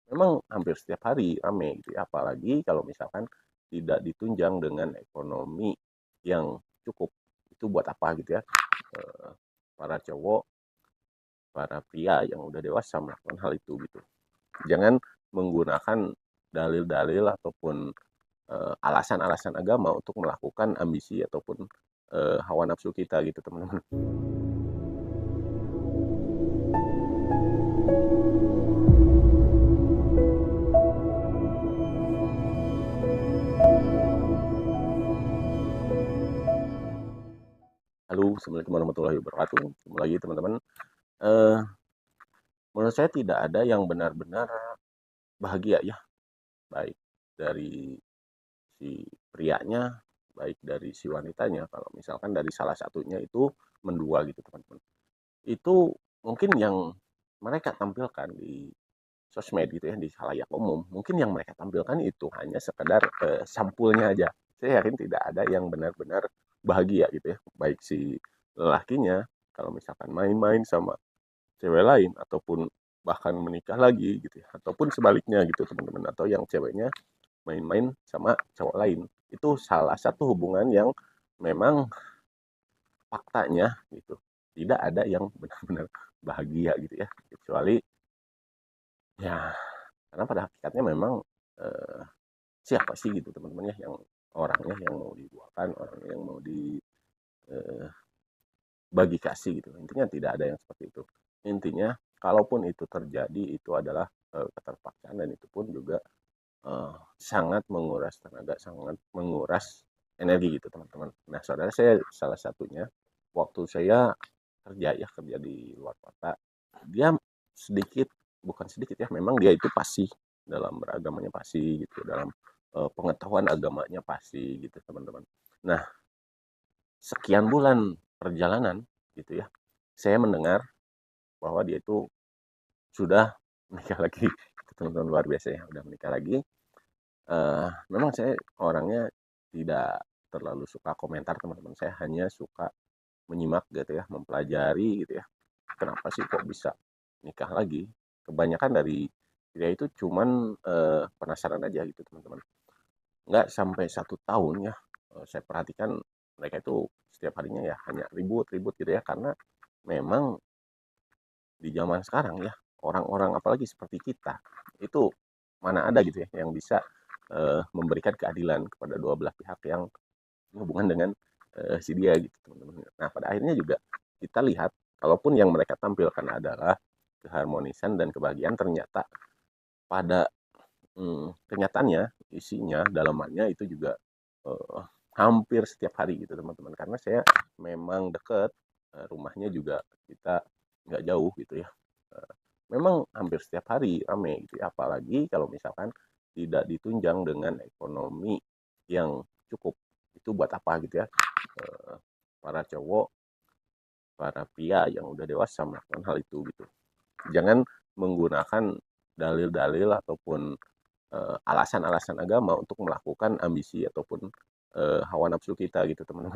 memang hampir setiap hari rame gitu ya, apalagi kalau misalkan tidak ditunjang dengan ekonomi yang cukup. Itu buat apa gitu ya, para cowok, para pria yang udah dewasa melakukan hal itu gitu. Jangan menggunakan dalil-dalil ataupun alasan-alasan agama untuk melakukan ambisi ataupun hawa nafsu kita gitu teman-teman. Halo, assalamualaikum warahmatullahi wabarakatuh. Ketemu lagi teman-teman. Eh, Menurut saya tidak ada yang benar-benar bahagia ya, baik dari si prianya, baik dari si wanitanya. Kalau misalkan dari salah satunya itu mendua gitu teman-teman. Itu mungkin yang mereka tampilkan di sosmed gitu ya, di khalayak umum. Mungkin yang mereka tampilkan itu hanya sekedar sampulnya aja. Saya yakin tidak ada yang benar-benar bahagia gitu ya, baik si lelakinya kalau misalkan main-main sama cewek lain ataupun bahkan menikah lagi gitu ya, ataupun sebaliknya gitu teman-teman, atau yang ceweknya main-main sama cowok lain. Itu salah satu hubungan yang memang faktanya gitu tidak ada yang benar-benar bahagia gitu ya, kecuali ya karena pada hakikatnya memang eh, siapa sih gitu teman-teman ya yang orangnya yang mau diduakan, orang yang mau dibagi kasih gitu. Intinya tidak ada yang seperti itu. Intinya kalaupun itu terjadi itu adalah keterpaksaan, dan itu pun juga sangat menguras tenaga, sangat menguras energi gitu teman-teman. Nah saudara, saya salah satunya waktu saya kerja di luar kota, dia sedikit, bukan sedikit ya, memang dia itu pasti dalam beragamanya, pasti gitu, dalam pengetahuan agamanya pasti gitu teman-teman. Nah sekian bulan perjalanan gitu ya, saya mendengar bahwa dia itu sudah menikah lagi. Teman-teman, luar biasa ya, udah menikah lagi. Memang saya orangnya tidak terlalu suka komentar teman-teman, saya hanya suka menyimak gitu ya, mempelajari gitu ya, kenapa sih kok bisa nikah lagi. Kebanyakan dari dia itu cuman penasaran aja gitu teman-teman, nggak sampai 1 tahun ya. Saya perhatikan mereka itu setiap harinya ya hanya ribut-ribut gitu ya, karena memang di zaman sekarang ya, orang-orang apalagi seperti kita itu mana ada gitu ya yang bisa memberikan keadilan kepada dua belah pihak yang hubungan dengan si dia gitu teman-teman. Nah pada akhirnya juga kita lihat, kalaupun yang mereka tampilkan adalah keharmonisan dan kebahagiaan, ternyata pada kenyataannya, isinya, dalamannya itu juga eh, hampir setiap hari gitu teman-teman. Karena saya memang deket, rumahnya juga kita nggak jauh gitu ya. Eh, Memang hampir setiap hari rame gitu ya, apalagi kalau misalkan tidak ditunjang dengan ekonomi yang cukup. Itu buat apa gitu ya, para cowok, para pria yang udah dewasa melakukan hal itu gitu. Jangan menggunakan dalil-dalil ataupun alasan-alasan agama untuk melakukan ambisi ataupun hawa nafsu kita gitu teman-teman.